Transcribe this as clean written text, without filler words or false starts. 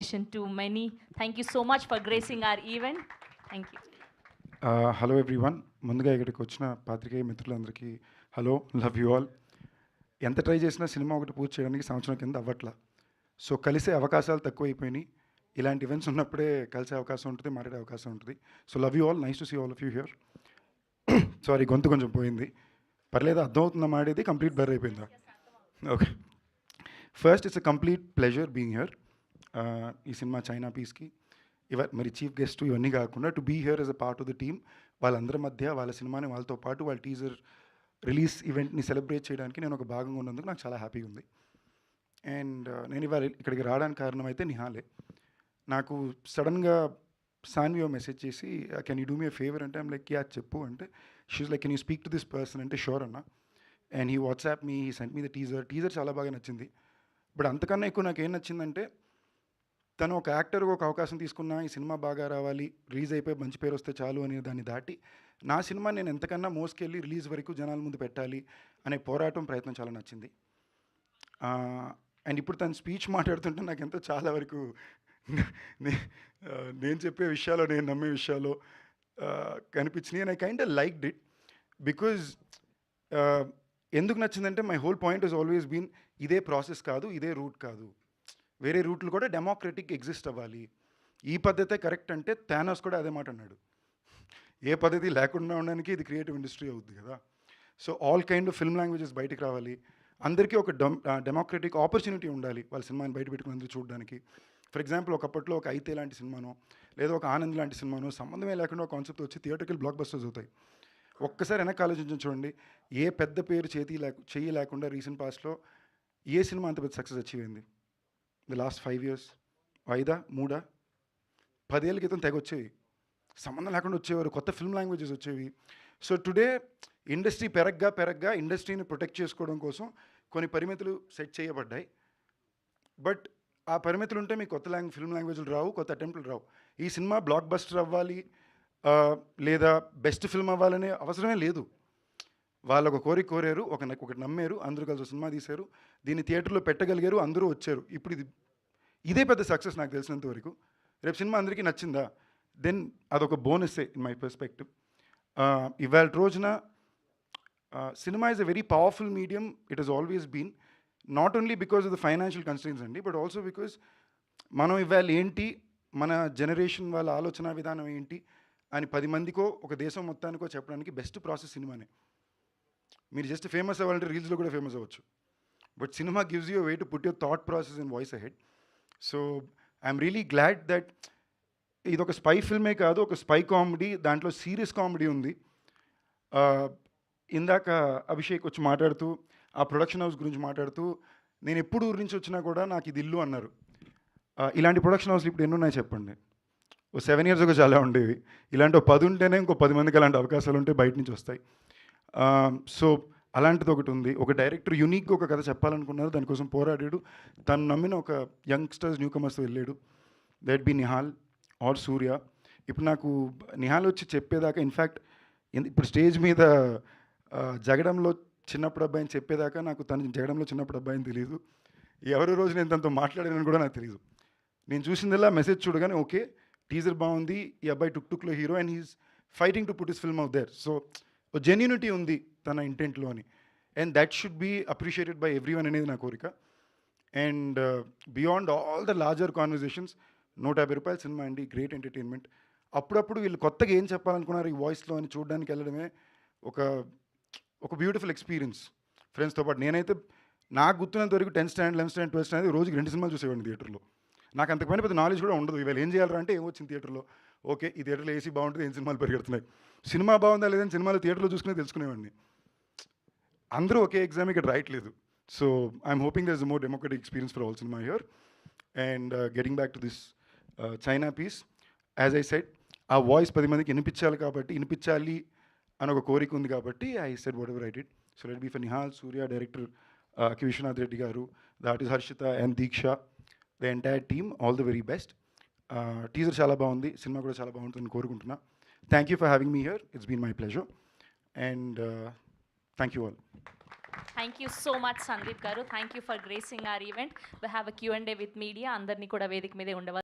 To many. Thank you so much for gracing our event. Thank you. Hello everyone. ముందుగా ఇక్కడికి వచ్చిన పాత్రికేయ మిత్రులందరికీ హలో, లవ్ యూ ఆల్. ఎంత ట్రై చేసినా సినిమా ఒకటి పూర్తి చేయడానికి సంవత్సరం కింద అవ్వట్లా. సో కలిసే అవకాశాలు తక్కువైపోయినాయి. ఇలాంటి ఈవెంట్స్ ఉన్నప్పుడే కలిసే అవకాశం ఉంటుంది, మాట్లాడే అవకాశం ఉంటుంది. So love you all, nice to see all of you here. Sorry, గొంతు కొంచెం పోయింది. పర్లేదు, అర్థమవుతుందా మాడేది? కంప్లీట్ బ్లర్ అయిపోయిందా? Okay. First, it's a complete pleasure being here. ఈ సినిమా చైనా పీస్కి మరి చీఫ్ గెస్ట్ ఇవన్నీ కాకుండా to be here as a part of the team. వాళ్ళందరి మధ్య వాళ్ళ సినిమాని వాళ్ళతో పాటు వాళ్ళ టీజర్ రిలీజ్ ఈవెంట్ని సెలబ్రేట్ చేయడానికి నేను ఒక భాగంగా ఉన్నందుకు నాకు చాలా హ్యాపీగా ఉంది. అండ్ నేను ఇవాళ ఇక్కడికి రావడానికి కారణం అయితే నిహాలే. నాకు సడన్గా సాన్వి మెసేజ్ చేసి, can you do me a favour అంటే, ఐమ్ లైక్, యా చెప్పు అంటే, she's like, can you speak to this person అంటే, షూర్ అన్న. And he WhatsApp me, he sent me the teaser చాలా బాగా నచ్చింది. బట్ అంతకన్నా ఎక్కువ నాకు ఏం నచ్చిందంటే, తను ఒక యాక్టర్గా ఒక అవకాశం తీసుకున్నా, ఈ సినిమా బాగా రావాలి, రిలీజ్ అయిపోయి మంచి పేరు వస్తే చాలు అనే దాన్ని దాటి, నా సినిమా నేను ఎంతకన్నా మోసుకెళ్ళి రిలీజ్ వరకు జనాల ముందు పెట్టాలి అనే పోరాటం ప్రయత్నం చాలా నచ్చింది. అండ్ ఇప్పుడు తను స్పీచ్ మాట్లాడుతుంటే నాకు ఎంతో చాలా వరకు నేను చెప్పే విషయాలు, నేను నమ్మే విషయాలు కనిపించినాయి. And I kind liked it because ఎందుకు నచ్చిందంటే, my whole point is always been, ఇదే ప్రాసెస్ కాదు, ఇదే రూట్ కాదు, వేరే రూట్లు కూడా డెమోక్రటిక్ ఎగ్జిస్ట్ అవ్వాలి. ఈ పద్ధతే కరెక్ట్ అంటే థానోస్ కూడా అదే మాట అన్నాడు. ఏ పద్ధతి లేకుండా ఉండడానికి ఇది క్రియేటివ్ ఇండస్ట్రీ అవుద్ది కదా. So all kind of film languages బయటికి రావాలి, అందరికీ ఒక డెమోక్రటిక్ ఆపర్చునిటీ ఉండాలి వాళ్ళ సినిమాని బయట పెట్టుకుని అందరూ చూడడానికి. ఫర్ ఎగ్జాంపుల్, ఒకప్పట్లో ఒక అయితే లాంటి సినిమానో, లేదా ఒక ఆనంద్ లాంటి సినిమానో సంబంధమే లేకుండా ఒక కాన్సెప్ట్ వచ్చి థియేటర్కి బ్లాక్ బస్టర్స్ అవుతాయి. ఒక్కసారి వెనక్కి ఆలోచించి చూడండి, ఏ పెద్ద పేరు చెయ్యి లేకుండా రీసెంట్ పాస్ట్లో ఏ సినిమా అంత పెద్ద సక్సెస్ అచీవ్ అయింది? ది లాస్ట్ 5 years, 5 3 10 ఏళ్ళ క్రితం తెగ వచ్చేవి, సంబంధం లేకుండా వచ్చేవారు, కొత్త ఫిల్మ్ లాంగ్వేజెస్ వచ్చేవి. సో టుడే ఇండస్ట్రీ పెరగ్గా ఇండస్ట్రీని ప్రొటెక్ట్ చేసుకోవడం కోసం కొన్ని పరిమితులు సెట్ చేయబడ్డాయి. బట్ ఆ పరిమితులు ఉంటే మీకు కొత్త ఫిల్మ్ లాంగ్వేజ్లు రావు, కొత్త అటెంప్ట్లు రావు. ఈ సినిమా బ్లాక్ బస్టర్ అవ్వాలి లేదా బెస్ట్ ఫిల్మ్ అవ్వాలనే అవసరమే లేదు. వాళ్ళు ఒక కోరిక కోరారు, ఒకటి నమ్మారు, అందరూ కలిసి సినిమా తీశారు, దీన్ని థియేటర్లో పెట్టగలిగారు, అందరూ వచ్చారు. ఇప్పుడు ఇదే పెద్ద సక్సెస్ నాకు తెలిసినంత వరకు. రేపు సినిమా అందరికీ నచ్చిందా, దెన్ అదొక బోనస్సే ఇన్ మై పర్స్పెక్టివ్. ఇవాళ రోజున cinema is a very powerful medium. It has always been, not only because of the financial constraints అండి, బట్ ఆల్సో బికాస్ మనం ఇవాళ ఏంటి, మన జనరేషన్ వాళ్ళ ఆలోచన విధానం ఏంటి అని 10 మందికో ఒక దేశం మొత్తానికో చెప్పడానికి బెస్ట్ ప్రాసెస్ సినిమానే. మీరు జస్ట్ ఫేమస్ అవ్వాలంటే రీల్స్లో కూడా ఫేమస్ అవ్వచ్చు, but cinema gives you way to put your thought process and voice ahead. So I'm really glad that ఇది ఒక స్పై ఫిల్మే కాదు, ఒక స్పై కామెడీ, దాంట్లో సీరియస్ కామెడీ ఉంది. ఇందాక అభిషేక్ వచ్చి మాట్లాడుతూ ఆ ప్రొడక్షన్ హౌస్ గురించి మాట్లాడుతూ, నేను ఎప్పుడు ఊరి నుంచి వచ్చినా కూడా నాకు ఇది ఇల్లు అన్నారు. ఇలాంటి ప్రొడక్షన్ హౌస్లు ఇప్పుడు ఎన్ని ఉన్నాయి చెప్పండి? ఓ 7 years ago చాలా ఉండేవి. ఇలాంటి 10 ఉంటేనే ఇంకో 10 మందికి అలాంటి అవకాశాలు ఉంటే బయట నుంచి వస్తాయి. సో అలాంటిది ఒకటి ఉంది. ఒక డైరెక్టర్ యూనిక్గా ఒక కథ చెప్పాలనుకున్నారు, దానికోసం పోరాడాడు, తను నమ్మిన ఒక యంగ్స్టర్స్ న్యూ కమర్స్తో వెళ్ళాడు. దట్ బి నిహాల్ ఆర్ సూర్య. ఇప్పుడు నాకు నిహాల్ వచ్చి చెప్పేదాకా, ఇన్ఫ్యాక్ట్ ఇప్పుడు స్టేజ్ మీద జగడంలో చిన్నప్పుడు అబ్బాయిని చెప్పేదాకా నాకు తను జగడంలో చిన్నప్పుడు అబ్బాయిని తెలియదు. ఎవరి రోజు నేను తనతో మాట్లాడానని కూడా నాకు తెలియదు. నేను చూసిందల్లా మెసేజ్ చూడగానే, ఓకే టీజర్ బాగుంది, ఈ అబ్బాయి టుక్లో hero and he's fighting to put his film out there. So genuinity ఉంది తన ఇంటెంట్లో అని, and that should be appreciated by everyone అనేది నా కోరిక. And beyond all the larger conversations, 150 రూపాయల సినిమా అండి, గ్రేట్ ఎంటర్టైన్మెంట్. అప్పుడప్పుడు వీళ్ళు కొత్తగా ఏం చెప్పాలనుకున్నారు ఈ వాయిస్లో అని చూడడానికి వెళ్ళడమే ఒక ఒక బ్యూటిఫుల్ ఎక్స్పీరియన్స్ ఫ్రెండ్స్తో పాటు. నేనైతే నాకు గుర్తున్నంత వరకు 10th standard, 11th standard, 12th standard రోజుకి 2 సినిమాలు చూసేవాడిని థియేటర్లో. నాకు అంతకుపైన పెద్ద నాలెడ్జ్ కూడా ఉండదు. ఇవాళ ఏం చేయాలంటే అంటే ఏమొచ్చింది థియేటర్లో, ఓకే ఈ థియేటర్లో ఏసీ బాగుంటుంది, ఏం సినిమాలు పరిగెడుతున్నాయి, సినిమా బాగుందా లేదని సినిమాలు థియేటర్లో చూసుకునే తెలుసుకునేవాడిని. అందరూ ఒకే ఎగ్జామ్ ఇక్కడ రాయట్లేదు. So I'm hoping there is a more democratic experience for all cinema here. And getting back to this China piece, as I said, ఆ వాయిస్ 10 మందికి వినిపించాలి అని ఒక కోరిక ఉంది కాబట్టి I said whatever I did. So let be for Nihal, Surya, director కి Vishwanath Reddy garu, the artist Harshitha and Deeksha, the entire team, all the very best. Teaser చాలా బాగుంది, సినిమా కూడా చాలా బాగుంటుందని కోరుకుంటున్నా. Thank you for having me here, it's been my pleasure, and thank you all. Thank you so much, Sandeep garu. Thank you for gracing our event. We have a Q&A with media. అందరినీ కూడా వేదిక మీదే ఉండవ